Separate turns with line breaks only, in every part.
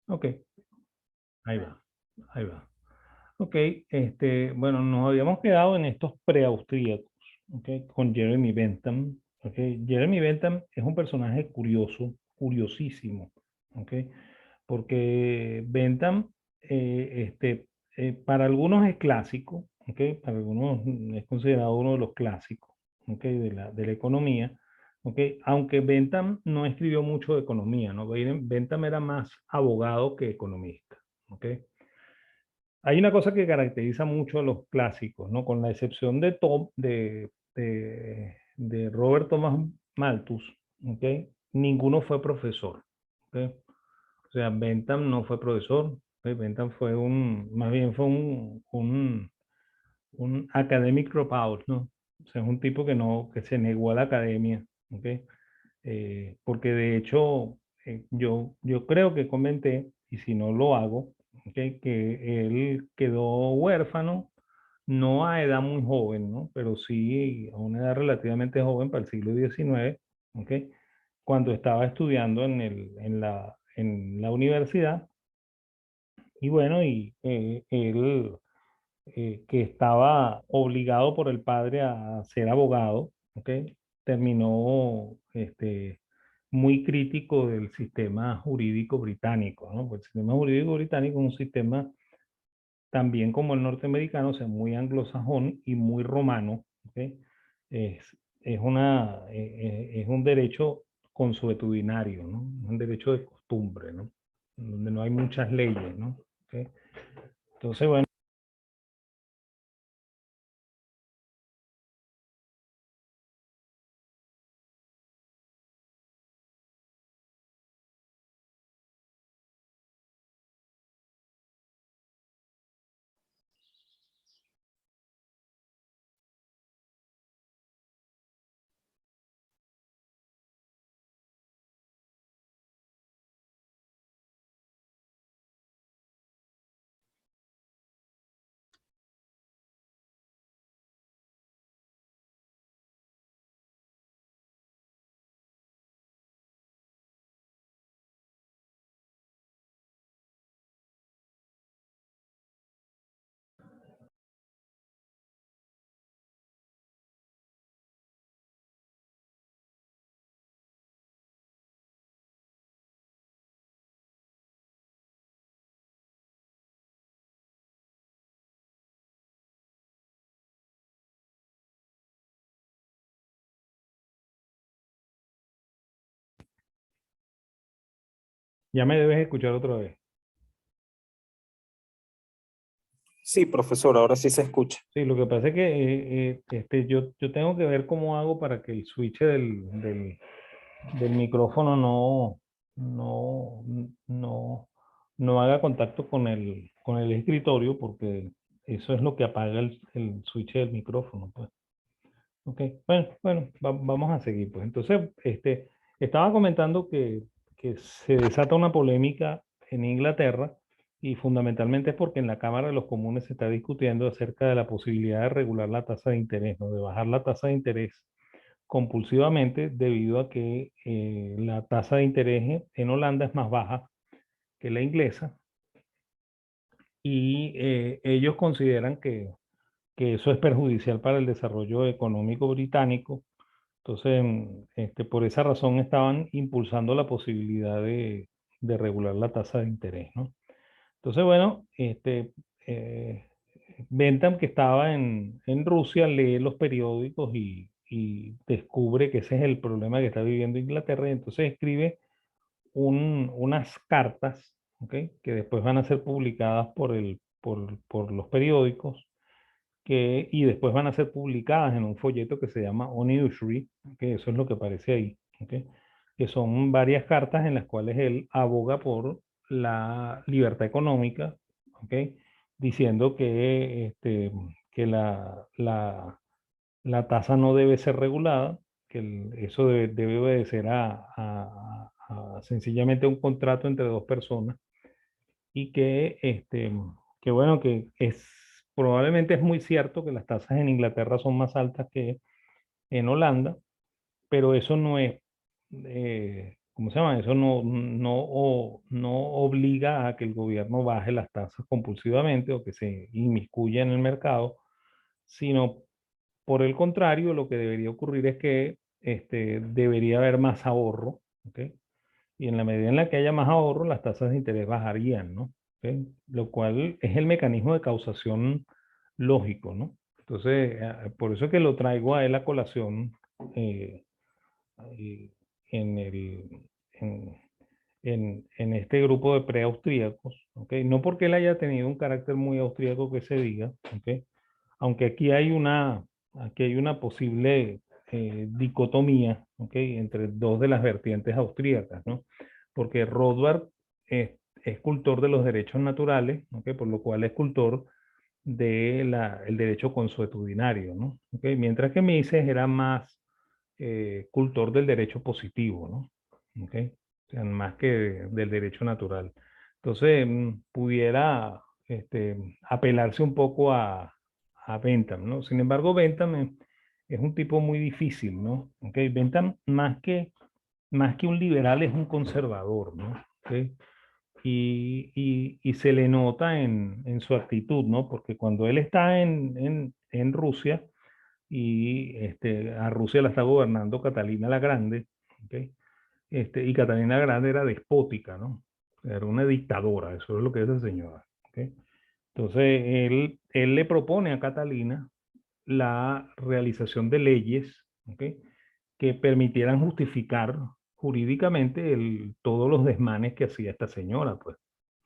Ok, ahí va, ahí va. Ok, bueno, nos habíamos quedado en estos preaustríacos, ok, con Jeremy Bentham. Ok, Jeremy Bentham es un personaje curioso, curiosísimo, ok, porque Bentham, para algunos es clásico, ok, para algunos es considerado uno de los clásicos, ok, de la economía, ok, aunque Bentham no escribió mucho de economía, ¿no? Bentham era más abogado que economista, ok. Hay una cosa que caracteriza mucho a los clásicos, ¿no? Con la excepción de Robert Thomas Malthus, ¿ok? Ninguno fue profesor, ¿ok? O sea, Bentham no fue profesor, ¿ok? Bentham más bien fue un academic dropout, ¿no? O sea, es un tipo que no, que se negó a la academia, ¿ok? Porque de hecho, yo creo que comenté, y si no lo hago, ¿ok? Que él quedó huérfano, no a edad muy joven, ¿no? Pero sí a una edad relativamente joven para el siglo XIX, ¿ok? Cuando estaba estudiando en la universidad. Y bueno, él que estaba obligado por el padre a ser abogado, ¿ok? Terminó muy crítico del sistema jurídico británico, ¿no? Pues el sistema jurídico británico es un sistema también como el norteamericano, o sea, muy anglosajón y muy romano, ¿ok? Es un derecho consuetudinario, ¿no? Un derecho de costumbre, ¿no? Donde no hay muchas leyes, ¿no? ¿Ok? Entonces, bueno. Ya me debes escuchar otra vez.
Sí, profesor, ahora sí se escucha.
Sí, lo que pasa es que yo tengo que ver cómo hago para que el switch del micrófono no, no, no haga contacto con el escritorio, porque eso es lo que apaga el switch del micrófono, pues. Ok, bueno, vamos a seguir, pues. Entonces, estaba comentando que se desata una polémica en Inglaterra y fundamentalmente es porque en la Cámara de los Comunes se está discutiendo acerca de la posibilidad de regular la tasa de interés, ¿no? De bajar la tasa de interés compulsivamente debido a que la tasa de interés en Holanda es más baja que la inglesa y ellos consideran que eso es perjudicial para el desarrollo económico británico. Entonces, por esa razón estaban impulsando la posibilidad de regular la tasa de interés, ¿no? Entonces, bueno, eh, Bentham, que estaba en Rusia, lee los periódicos y descubre que ese es el problema que está viviendo Inglaterra y entonces escribe unas cartas, ¿ok? Que después van a ser publicadas por los periódicos y después van a ser publicadas en un folleto que se llama On Usury, que eso es lo que aparece ahí, ¿okay? Que son varias cartas en las cuales él aboga por la libertad económica, ¿okay? Diciendo que la tasa no debe ser regulada, que eso debe obedecer a sencillamente un contrato entre dos personas y que bueno, probablemente es muy cierto que las tasas en Inglaterra son más altas que en Holanda, pero eso no es ¿cómo se llama? Eso no obliga a que el gobierno baje las tasas compulsivamente o que se inmiscuya en el mercado, sino por el contrario, lo que debería ocurrir es que debería haber más ahorro, ¿ok? Y en la medida en la que haya más ahorro, las tasas de interés bajarían, ¿no? ¿Ok? Lo cual es el mecanismo de causación lógico, ¿no? Entonces, por eso es que lo traigo a él a colación eh, eh, en, en, en este grupo de pre-austríacos, ¿ok? No porque él haya tenido un carácter muy austríaco que se diga, ¿ok? Aunque aquí hay una posible dicotomía, ¿ok? Entre dos de las vertientes austríacas, ¿no? Porque Rothbard es cultor de los derechos naturales, ¿ok? Por lo cual es cultor del derecho consuetudinario, ¿no? ¿Ok? Mientras que Mises era más cultor del derecho positivo, ¿no? ¿Ok? O sea, más que del derecho natural. Entonces, pudiera apelarse un poco a Bentham, ¿no? Sin embargo, Bentham es un tipo muy difícil, ¿no? ¿Ok? Bentham, más que un liberal, es un conservador, ¿no? ¿Ok? Y se le nota en su actitud, ¿no? Porque cuando él está en Rusia, y a Rusia la está gobernando Catalina la Grande, ¿ok? Y Catalina la Grande era despótica, ¿no? Era una dictadora, eso es lo que es esa señora, ¿ok? Entonces, él le propone a Catalina la realización de leyes, ¿ok? Que permitieran justificar jurídicamente todos los desmanes que hacía esta señora, pues,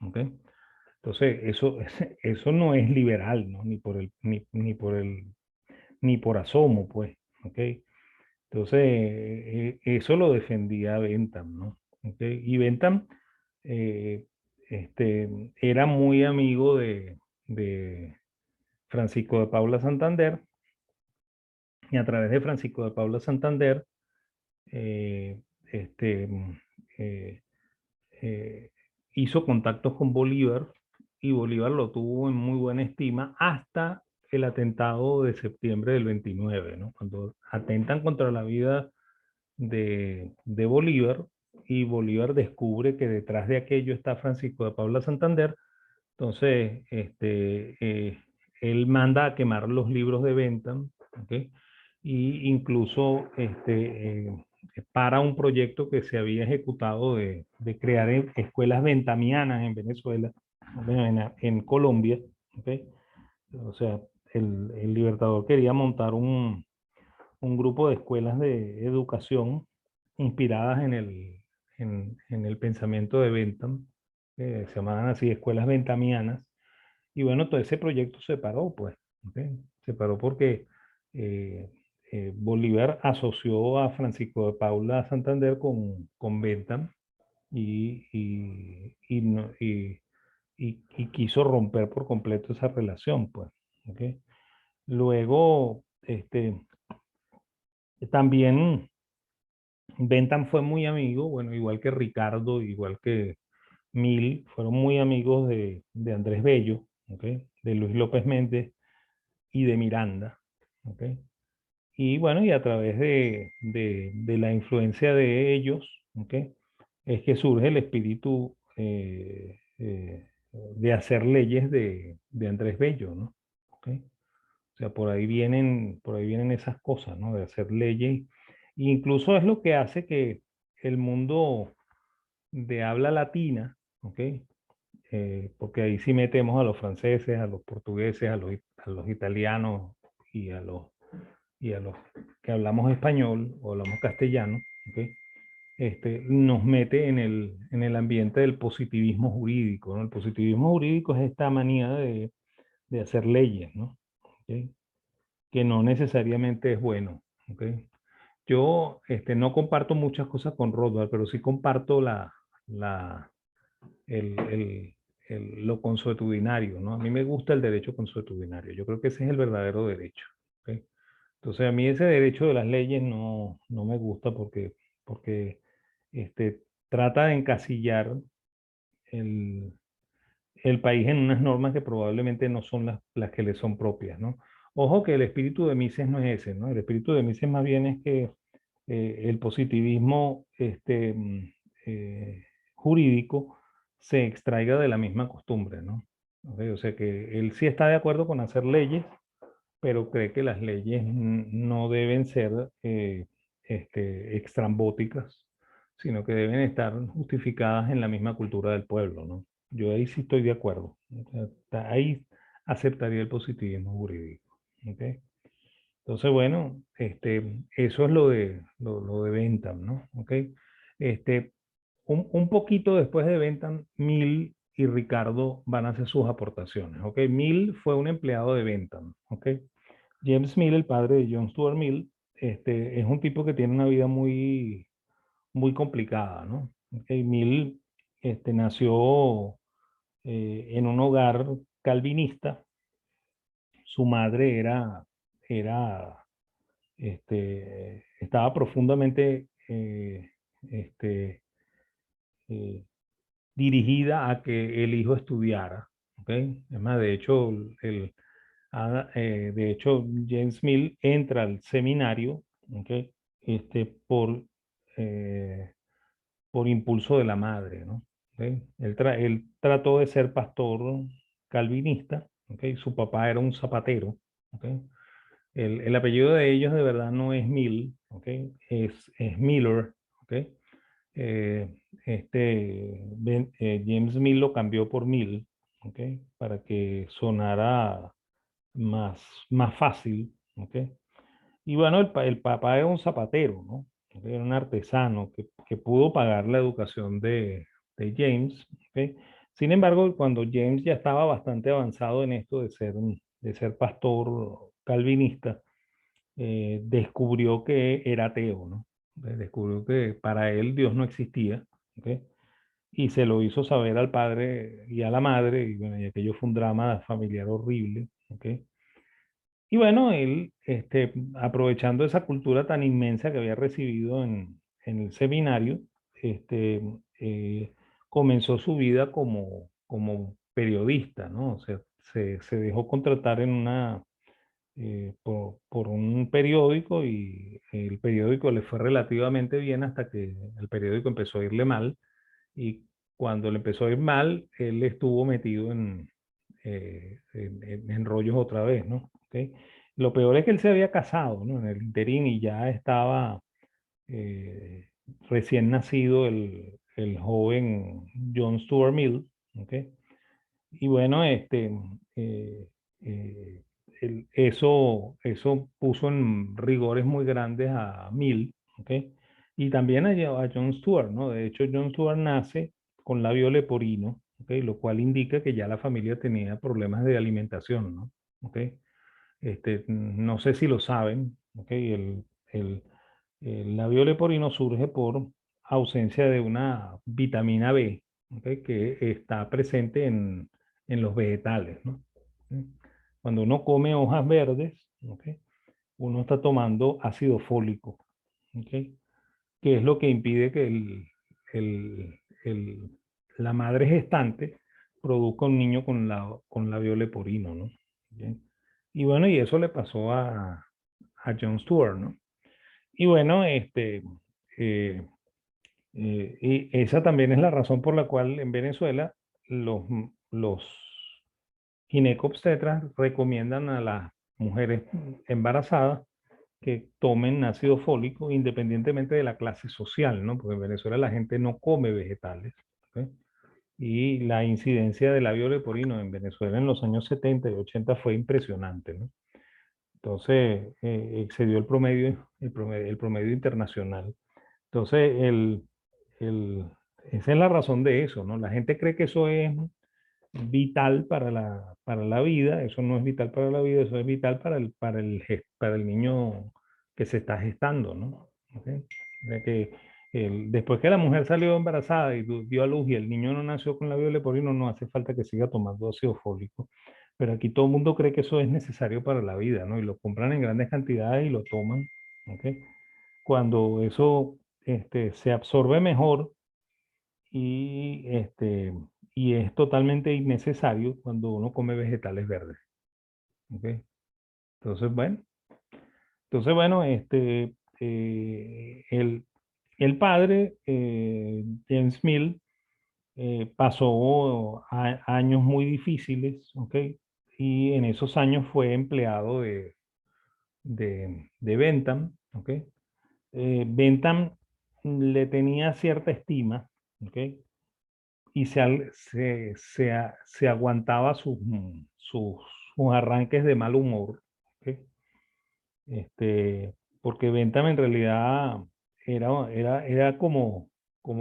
¿ok? Entonces, eso no es liberal, ¿no? Ni por asomo, pues, ¿ok? Entonces, eso lo defendía Bentham, ¿no? ¿Ok? Y Bentham eh, era muy amigo de Francisco de Paula Santander, y a través de Francisco de Paula Santander, eh, este, eh, eh, hizo contactos con Bolívar, y Bolívar lo tuvo en muy buena estima hasta el atentado de septiembre del 29, ¿no? Cuando atentan contra la vida de Bolívar, y Bolívar descubre que detrás de aquello está Francisco de Paula Santander. Entonces, él manda a quemar los libros de Bentham, ¿ok? Y incluso para un proyecto que se había ejecutado de crear escuelas bentamianas en Venezuela, bueno, en Colombia, ¿ok? O sea, el Libertador quería montar un grupo de escuelas de educación inspiradas en el pensamiento de Bentham, se llamaban así escuelas bentamianas, y bueno, todo ese proyecto se paró, pues, ¿ok? Se paró porque eh, Bolívar asoció a Francisco de Paula Santander con Bentham, y y quiso romper por completo esa relación, pues, ¿ok? Luego, también Bentham fue muy amigo, bueno, igual que Ricardo, igual que Mill, fueron muy amigos de Andrés Bello, ¿ok? De Luis López Méndez y de Miranda, ¿ok? Y bueno, y a través de la influencia de ellos, ¿ok? Es que surge el espíritu de hacer leyes de Andrés Bello, ¿no? ¿Ok? O sea, por ahí vienen esas cosas, ¿no? De hacer leyes. E incluso es lo que hace que el mundo de habla latina, ¿ok? Porque ahí sí metemos a los franceses, a los portugueses, a los italianos, y y a los que hablamos español o hablamos castellano, ¿ok? Nos mete en el ambiente del positivismo jurídico, ¿no? El positivismo jurídico es esta manía de hacer leyes, ¿no? ¿Ok? Que no necesariamente es bueno, ¿ok? Yo no comparto muchas cosas con Rothbard, pero sí comparto la, el, el, lo consuetudinario, ¿no? A mí me gusta el derecho consuetudinario. Yo creo que ese es el verdadero derecho, ¿ok? Entonces, a mí ese derecho de las leyes no me gusta porque trata de encasillar el, el país en unas normas que probablemente no son las que le son propias, ¿no? Ojo que el espíritu de Mises no es ese, ¿no? El espíritu de Mises más bien es que el positivismo jurídico se extraiga de la misma costumbre, ¿no? ¿Ok? O sea que él sí está de acuerdo con hacer leyes, pero cree que las leyes no deben ser extrambóticas, sino que deben estar justificadas en la misma cultura del pueblo, ¿no? Yo ahí sí estoy de acuerdo. O sea, ahí aceptaría el positivismo jurídico. ¿Ok? Entonces, bueno, eso es lo de Bentham, ¿no? ¿Ok? Este, un poquito después de Bentham, Mill y Ricardo van a hacer sus aportaciones, ¿ok? Mill fue un empleado de Bentham, ¿ok? James Mill, el padre de John Stuart Mill, es un tipo que tiene una vida muy, muy complicada, ¿no? ¿Ok? Mill nació en un hogar calvinista. Su madre era estaba profundamente este, eh, dirigida a que el hijo estudiara. ¿Okay? Es más, de hecho, de hecho, James Mill entra al seminario, ¿okay? Por, eh, por impulso de la madre, ¿no? ¿Okay? Él trató de ser pastor calvinista, ¿okay? Su papá era un zapatero, ¿okay? El apellido de ellos de verdad no es Mill, ¿ok? Es Miller, ¿ok? Eh, James Mill lo cambió por Mill, ¿ok? Para que sonara más, más fácil, ¿ok? Y bueno, el papá era un zapatero, ¿no? ¿Ok? Era un artesano que pudo pagar la educación de James, ¿ok? Sin embargo, cuando James ya estaba bastante avanzado en esto de ser pastor calvinista, descubrió que era ateo, ¿no? Descubrió que para él Dios no existía, ¿ok? Y se lo hizo saber al padre y a la madre, y bueno, y aquello fue un drama familiar horrible, ¿ok? Y bueno, él, aprovechando esa cultura tan inmensa que había recibido en el seminario, este, eh, comenzó su vida como periodista, ¿no? O sea, se dejó contratar en por un periódico y el periódico le fue relativamente bien hasta que el periódico empezó a irle mal y cuando le empezó a ir mal, él estuvo metido en rollos otra vez, ¿no? ¿Ok? Lo peor es que él se había casado, ¿no? En el interín y ya estaba eh, recién nacido el joven John Stuart Mill, ¿ok? Y bueno, eh, eh, eso puso en rigores muy grandes a Mill, ¿ok? Y también a John Stewart, ¿no? De hecho, John Stewart nace con labio leporino, ¿ok? Lo cual indica que ya la familia tenía problemas de alimentación, ¿no? ¿Ok? No sé si lo saben, ¿ok? El labio leporino surge por ausencia de una vitamina B, ¿ok? Que está presente en los vegetales, ¿no? ¿Ok? Cuando uno come hojas verdes, ¿ok? Uno está tomando ácido fólico, ¿ok? Que es lo que impide que el- el- la madre gestante produzca un niño con labio leporino, ¿no? ¿Ok? Y bueno, y eso le pasó a Jon Stewart, ¿no? Y bueno, eh, y esa también es la razón por la cual en Venezuela los ginecobstetras recomiendan a las mujeres embarazadas que tomen ácido fólico independientemente de la clase social, ¿no? Porque en Venezuela la gente no come vegetales, ¿ok? Y la incidencia de labio leporino en Venezuela en los años 70 y 80 fue impresionante, ¿no? Entonces, excedió el promedio internacional. Entonces, el, esa es la razón de eso, ¿no? La gente cree que eso es vital para la vida, eso no es vital para la vida, eso es vital para el niño que se está gestando, ¿no? ¿Ok? O sea que después que la mujer salió embarazada y dio a luz y el niño no nació con labio leporino, no hace falta que siga tomando ácido fólico. Pero aquí todo el mundo cree que eso es necesario para la vida, ¿no? Y lo compran en grandes cantidades y lo toman, ¿ok? Cuando eso se absorbe mejor y es totalmente innecesario cuando uno come vegetales verdes. ¿Ok? Entonces, bueno, entonces, bueno, eh, el, el padre, James Mill, pasó años muy difíciles, ¿ok? Y en esos años fue empleado de Bentham, ¿ok? Bentham le tenía cierta estima, ¿ok? Y se aguantaba sus arranques de mal humor, ¿ok? Porque Bentham en realidad era como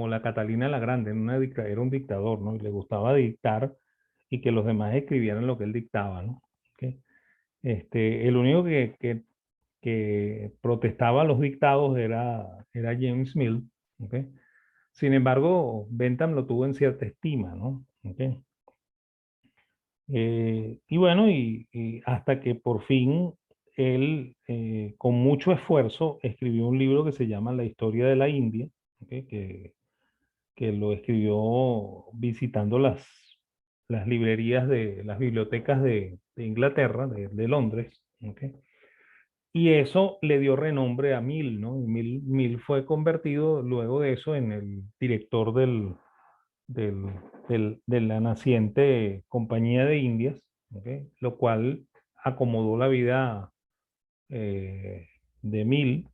la Catalina la Grande, era un dictador, ¿no? Y le gustaba dictar y que los demás escribieran lo que él dictaba, ¿no? ¿Ok? El único que protestaba los dictados era James Mill, ¿ok? Sin embargo, Bentham lo tuvo en cierta estima, ¿no? ¿Ok? Y bueno, y hasta que por fin él, con mucho esfuerzo, escribió un libro que se llama La historia de la India, ¿ok? Que lo escribió visitando las librerías las bibliotecas de Inglaterra, de Londres, ¿ok? Y eso le dio renombre a Mill, ¿no? Y Mill fue convertido luego de eso en el director del, de la naciente Compañía de Indias, ¿ok? Lo cual acomodó la vida de Mill.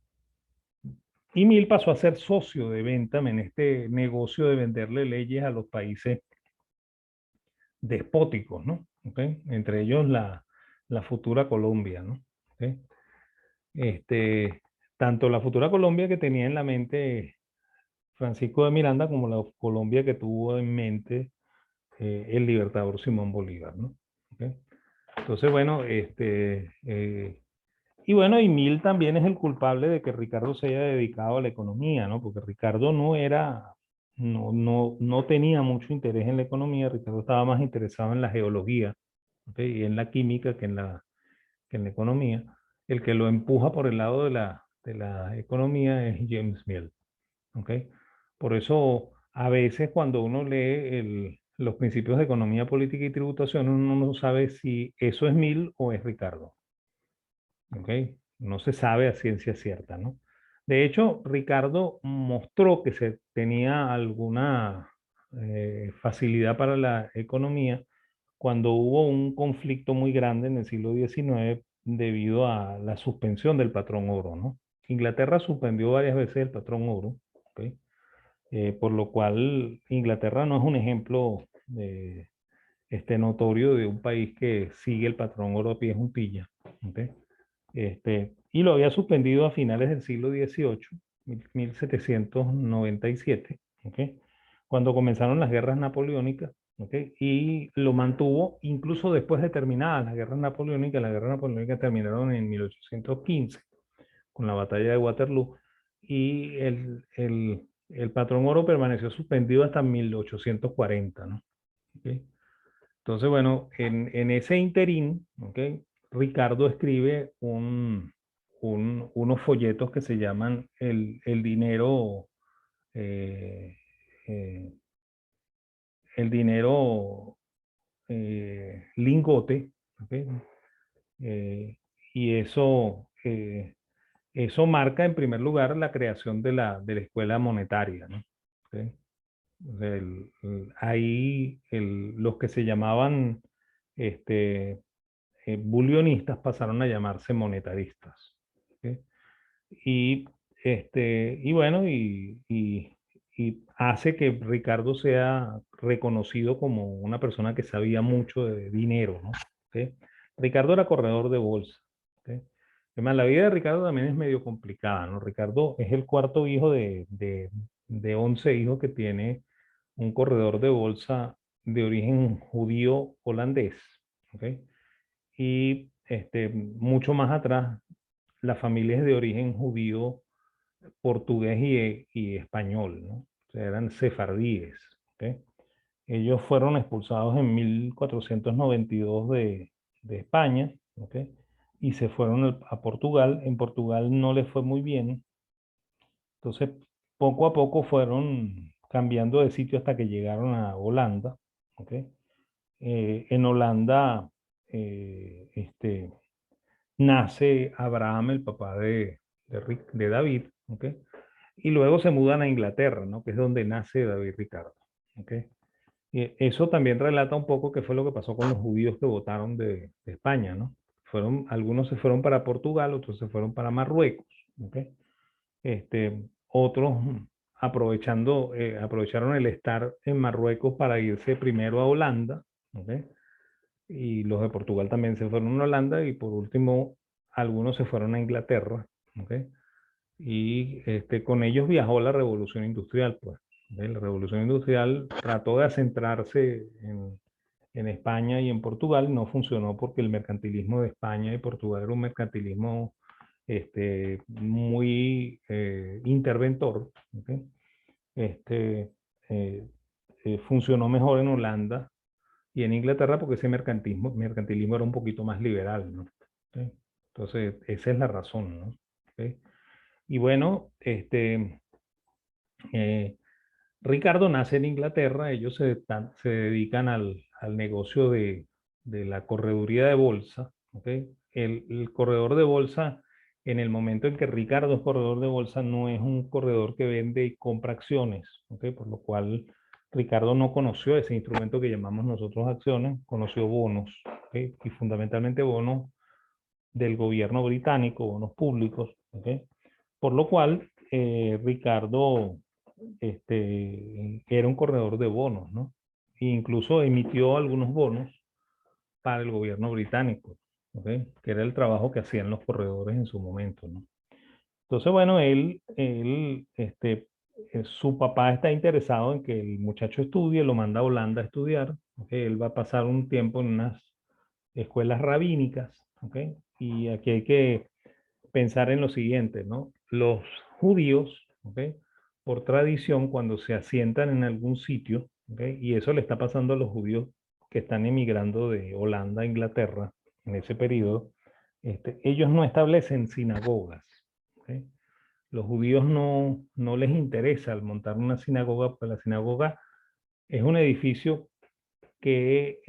Y Mill pasó a ser socio de Bentham en este negocio de venderle leyes a los países despóticos, ¿no? ¿Ok? Entre ellos la futura Colombia, ¿no? ¿Ok? Tanto la futura Colombia que tenía en la mente Francisco de Miranda como la Colombia que tuvo en mente el libertador Simón Bolívar, ¿no? ¿Ok? Entonces, bueno, y bueno, y Mill también es el culpable de que Ricardo se haya dedicado a la economía, ¿no? Porque Ricardo no tenía mucho interés en la economía, Ricardo estaba más interesado en la geología, ¿ok? Y en la química que en la economía. El que lo empuja por el lado de la economía es James Mill, ¿ok? Por eso, a veces cuando uno lee los principios de economía política y tributación, uno no sabe si eso es Mill o es Ricardo. ¿Ok? No se sabe a ciencia cierta, ¿no? De hecho, Ricardo mostró que se tenía alguna facilidad para la economía cuando hubo un conflicto muy grande en el siglo XIX debido a la suspensión del patrón oro, ¿no? Inglaterra suspendió varias veces el patrón oro, ¿ok? Por lo cual Inglaterra no es un ejemplo notorio de un país que sigue el patrón oro a pie juntillas, ¿ok? Y lo había suspendido a finales del siglo XVIII, 1797, ¿ok? Cuando comenzaron las guerras napoleónicas, ¿ok? Y lo mantuvo incluso después de terminadas las guerras napoleónicas. Las guerras napoleónicas terminaron en 1815 con la batalla de Waterloo y el patrón oro permaneció suspendido hasta 1840, ¿no? ¿Ok? Entonces, bueno, en ese interín, ¿ok? Ricardo escribe unos folletos que se llaman el dinero, eh, eh, el dinero lingote, ¿ok? Eh, y eso marca en primer lugar la creación de la escuela monetaria, ¿no? ¿Ok? Ahí los que se llamaban este, bulionistas pasaron a llamarse monetaristas. ¿Ok? Y, y bueno, y hace que Ricardo sea reconocido como una persona que sabía mucho de dinero, ¿no? ¿Ok? Ricardo era corredor de bolsa. ¿Ok? Además, la vida de Ricardo también es medio complicada, ¿no? Ricardo es el cuarto hijo de 11 hijos que tiene un corredor de bolsa de origen judío holandés. ¿Ok? Y mucho más atrás, la familia es de origen judío, portugués y español, ¿no? O sea, eran sefardíes. ¿Ok? Ellos fueron expulsados en 1492 de España, ¿ok? Y se fueron a Portugal. En Portugal no les fue muy bien. Entonces, poco a poco fueron cambiando de sitio hasta que llegaron a Holanda, ¿ok? En Holanda, nace Abraham, el papá de David, ¿ok? y luego se mudan a Inglaterra, ¿no? Que es donde nace David Ricardo. ¿Ok? Y eso también relata un poco qué fue lo que pasó con los judíos que votaron de España, ¿no? Algunos se fueron para Portugal, otros se fueron para Marruecos. ¿Ok? Otros aprovecharon el estar en Marruecos para irse primero a Holanda. ¿Ok? Y los de Portugal también se fueron a Holanda y por último algunos se fueron a Inglaterra. ¿Ok? Y con ellos viajó la revolución industrial, pues. La revolución industrial trató de acentrarse en España y en Portugal, no funcionó porque el mercantilismo de España y Portugal era un mercantilismo muy interventor. ¿Ok? Este, eh, Funcionó mejor en Holanda y en Inglaterra porque ese mercantilismo era un poquito más liberal, ¿no? ¿Ok? Entonces, esa es la razón, ¿no? ¿Ok? Y bueno, eh, Ricardo nace en Inglaterra, ellos se dedican al negocio de la correduría de bolsa. ¿Ok? El corredor de bolsa, en el momento en que Ricardo es corredor de bolsa, no es un corredor que vende y compra acciones. ¿Ok? Por lo cual Ricardo no conoció ese instrumento que llamamos nosotros acciones, conoció bonos. ¿Ok? Y fundamentalmente bonos del gobierno británico, bonos públicos. ¿Ok? Por lo cual Ricardo era un corredor de bonos, ¿no? E incluso emitió algunos bonos para el gobierno británico, ¿ok? Que era el trabajo que hacían los corredores en su momento, ¿no? Entonces, bueno, su papá está interesado en que el muchacho estudie, lo manda a Holanda a estudiar, ¿ok? Él va a pasar un tiempo en unas escuelas rabínicas, ¿ok? Y aquí hay que pensar en lo siguiente, ¿no? Los judíos, ¿ok? Por tradición, cuando se asientan en algún sitio, ¿ok? Y eso le está pasando a los judíos que están emigrando de Holanda a Inglaterra en ese periodo, ellos no establecen sinagogas, ¿ok? Los judíos no les interesa al montar una sinagoga, porque la sinagoga es un edificio que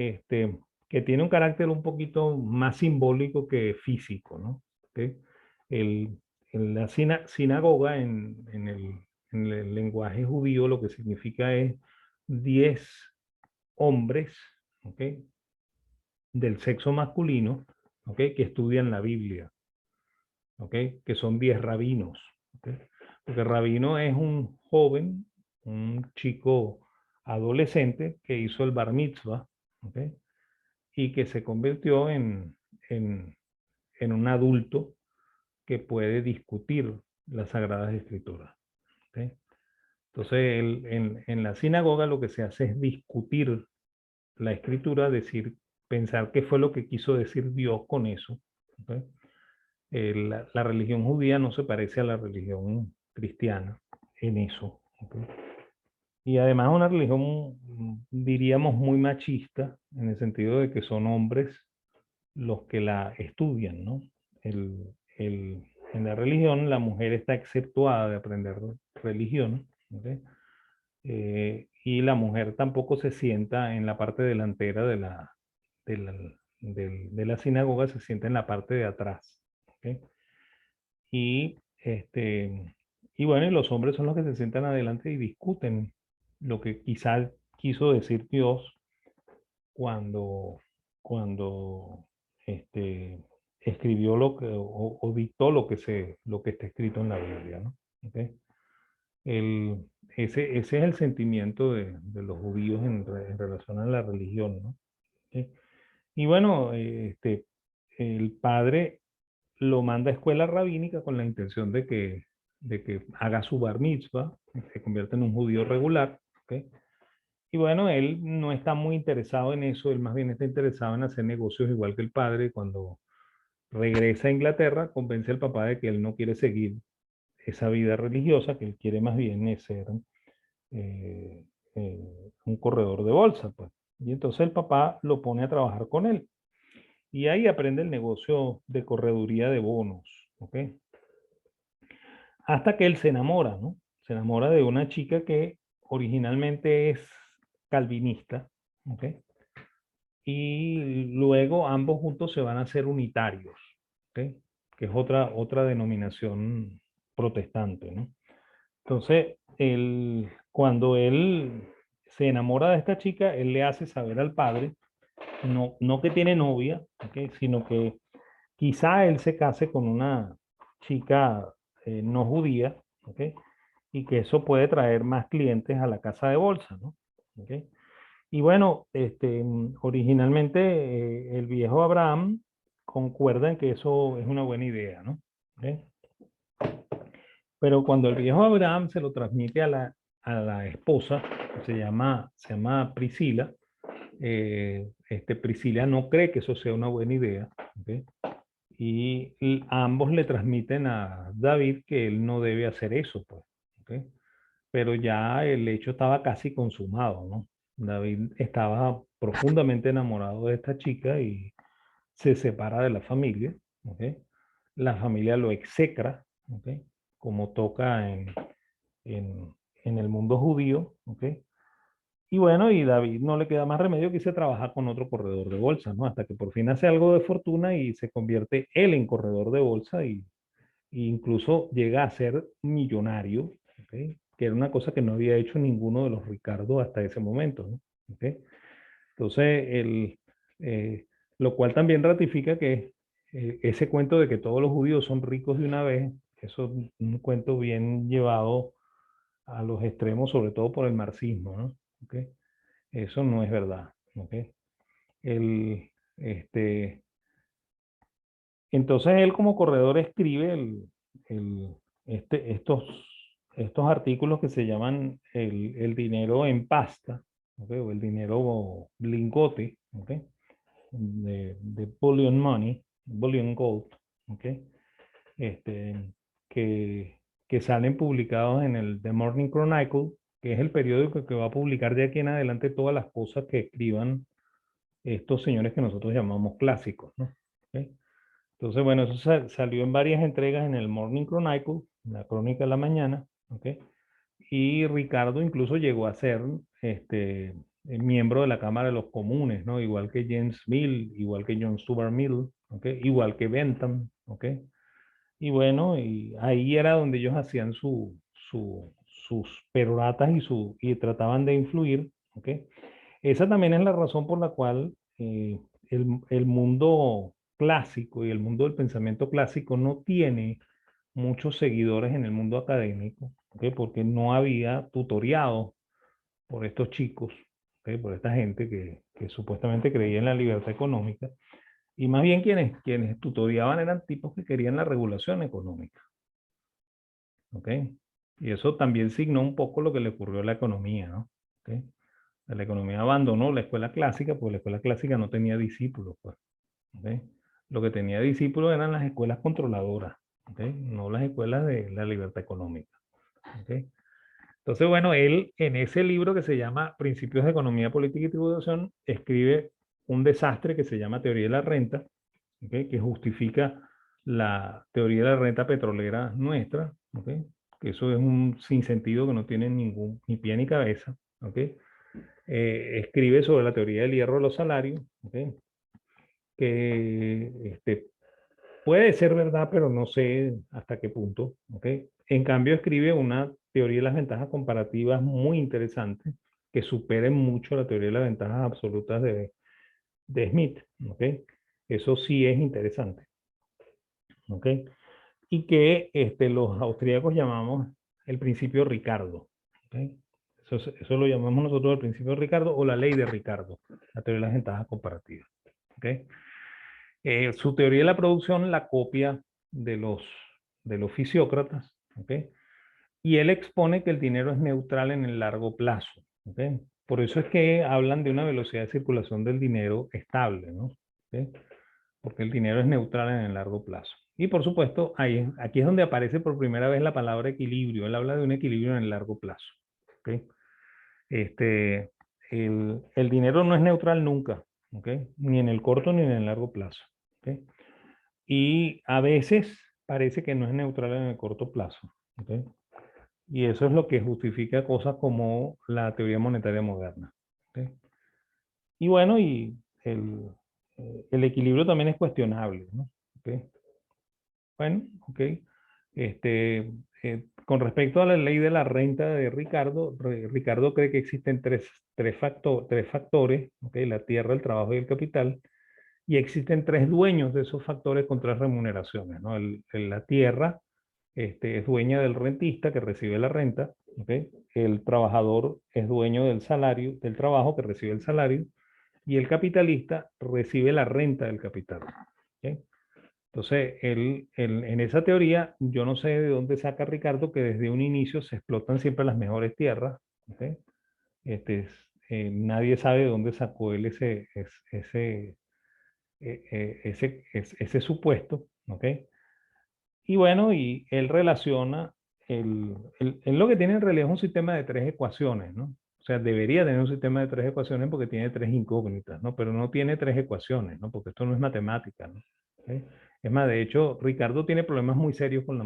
tiene un carácter un poquito más simbólico que físico, ¿no? ¿Ok? El, la sinagoga en el lenguaje judío lo que significa es 10 hombres, ¿ok? Del sexo masculino, ¿ok? Que estudian la Biblia, ¿ok? Que son 10 rabinos, ¿ok? Porque rabino es un joven, un chico adolescente que hizo el bar mitzvah, ¿ok? Y que se convirtió en, en un adulto que puede discutir las Sagradas Escrituras. ¿Ok? Entonces, en la sinagoga lo que se hace es discutir la escritura, decir, pensar qué fue lo que quiso decir Dios con eso. ¿Ok? La religión judía no se parece a la religión cristiana en eso. ¿Ok? Y además una religión, diríamos, muy machista, en el sentido de que son hombres los que la estudian, ¿no? El, en la religión la mujer está exceptuada de aprender religión, ¿ok? Y la mujer tampoco se sienta en la parte delantera de la, de la sinagoga, se sienta en la parte de atrás, ¿ok? Y, y bueno, y los hombres son los que se sientan adelante y discuten lo que quizás quiso decir Dios cuando, cuando escribió o dictó lo que está escrito en la Biblia, ¿no? ¿Ok? El, ese es el sentimiento de los judíos en relación a la religión, ¿no? ¿Ok? Y bueno, el padre lo manda a escuela rabínica con la intención de que haga su bar mitzvah, se convierta en un judío regular, ¿ok? Y bueno, él no está muy interesado en eso, él más bien está interesado en hacer negocios igual que el padre. Cuando regresa a Inglaterra, convence al papá de que él no quiere seguir esa vida religiosa, que él quiere más bien es ser eh, un corredor de bolsa, pues. Y entonces el papá lo pone a trabajar con él. Y ahí aprende el negocio de correduría de bonos, ¿ok? Hasta que él se enamora, ¿no? Se enamora de una chica que originalmente es calvinista, ¿ok? Y luego ambos juntos se van a hacer unitarios, ¿ok? Que es otra denominación protestante, ¿no? Entonces, cuando él se enamora de esta chica, él le hace saber al padre, no que tiene novia, ¿ok? Sino que quizá él se case con una chica no judía, ¿ok? Y que eso puede traer más clientes a la casa de bolsa, ¿no? ¿Ok? Y bueno, originalmente el viejo Abraham concuerda en que eso es una buena idea, ¿no? ¿Ok? Pero cuando el viejo Abraham se lo transmite a la esposa, que se llama Priscila, Priscila no cree que eso sea una buena idea, ¿ok? Y ambos le transmiten a David que él no debe hacer eso, pues, ¿ok? Pero ya el hecho estaba casi consumado, ¿no? David estaba profundamente enamorado de esta chica y se separa de la familia, ¿ok? La familia lo execra, ¿ok? Como toca en, en el mundo judío, ¿ok? Y bueno, y David no le queda más remedio que irse a trabajar con otro corredor de bolsa, ¿no? Hasta que por fin hace algo de fortuna y se convierte él en corredor de bolsa y incluso llega a ser millonario, ¿ok? Que era una cosa que no había hecho ninguno de los Ricardo hasta ese momento, ¿no? ¿Ok? Entonces, eh, lo cual también ratifica que ese cuento de que todos los judíos son ricos de una vez, eso es un cuento bien llevado a los extremos, sobre todo por el marxismo, ¿no? ¿Ok? Eso no es verdad, ¿ok? El, este, entonces él como corredor escribe el- estos artículos que se llaman el dinero en pasta, ¿ok? O el dinero lingote, ¿ok? De bullion money, bullion gold, ¿ok? Este, que, que salen publicados en el The Morning Chronicle, que es el periódico que va a publicar de aquí en adelante todas las cosas que escriban estos señores que nosotros llamamos clásicos, ¿no? ¿Ok? Entonces, bueno, eso salió en varias entregas en el Morning Chronicle, la crónica de la mañana, ¿ok? Y Ricardo incluso llegó a ser miembro de la Cámara de los Comunes, ¿no? Igual que James Mill, igual que John Stuart Mill, ¿ok? Igual que Bentham, ¿ok? Y bueno, y ahí era donde ellos hacían sus peroratas y trataban de influir, ¿ok? Esa también es la razón por la cual el mundo clásico y el mundo del pensamiento clásico no tiene muchos seguidores en el mundo académico, ¿ok? Porque no había tutoriado por estos chicos, ¿ok? Por esta gente que supuestamente creía en la libertad económica, y más bien quienes tutoriaban eran tipos que querían la regulación económica, ¿ok? Y eso también signó un poco lo que le ocurrió a la economía, ¿no? ¿Ok? La economía abandonó la escuela clásica, porque la escuela clásica no tenía discípulos, pues, ¿ok? Lo que tenía discípulos eran las escuelas controladoras, ¿ok? No las escuelas de la libertad económica, ¿ok? Entonces, bueno, él en ese libro que se llama Principios de Economía Política y Tributación, escribe un desastre que se llama Teoría de la Renta, ¿ok? Que justifica la teoría de la renta petrolera nuestra, ¿ok? Que eso es un sinsentido que no tiene ni pie ni cabeza, ¿ok? Escribe sobre la teoría del hierro de los salarios, ¿okay? Que puede ser verdad, pero no sé hasta qué punto. ¿Okay? En cambio, escribe una teoría de las ventajas comparativas muy interesante, que supere mucho la teoría de las ventajas absolutas de Smith. ¿Okay? Eso sí es interesante. ¿Okay? Y que los austríacos llamamos el principio Ricardo. ¿Okay? Eso lo llamamos nosotros el principio de Ricardo o la ley de Ricardo, la teoría de las ventajas comparativas. ¿Okay? Su teoría de la producción la copia de los fisiócratas. ¿Okay? Y él expone que el dinero es neutral en el largo plazo. ¿Okay? Por eso es que hablan de una velocidad de circulación del dinero estable, ¿no? ¿Okay? Porque el dinero es neutral en el largo plazo. Y por supuesto, aquí es donde aparece por primera vez la palabra equilibrio. Él habla de un equilibrio en el largo plazo. ¿Okay? Este, el dinero no es neutral nunca, ¿okay? Ni en el corto ni en el largo plazo. ¿Okay? Y a veces parece que no es neutral en el corto plazo. ¿Okay? Y eso es lo que justifica cosas como la teoría monetaria moderna. ¿Okay? Y bueno, el equilibrio también es cuestionable, ¿no? ¿Okay? Bueno, ok. Este, con respecto a la ley de la renta de Ricardo, Ricardo cree que existen tres factores, ¿ok? La tierra, el trabajo y el capital, y existen tres dueños de esos factores con tres remuneraciones, ¿no? La tierra es dueña del rentista que recibe la renta, ¿ok? El trabajador es dueño del salario, del trabajo que recibe el salario, y el capitalista recibe la renta del capital, ¿ok? Entonces, en esa teoría, yo no sé de dónde saca Ricardo que desde un inicio se explotan siempre las mejores tierras, ¿ok? Nadie sabe de dónde sacó él ese supuesto, ¿ok? Y bueno, y él relaciona, él lo que tiene en realidad es un sistema de tres ecuaciones, ¿no? O sea, debería tener un sistema de tres ecuaciones porque tiene tres incógnitas, ¿no? Pero no tiene tres ecuaciones, ¿no? Porque esto no es matemática, ¿no? ¿Ok? Es más, de hecho, Ricardo tiene problemas muy serios con la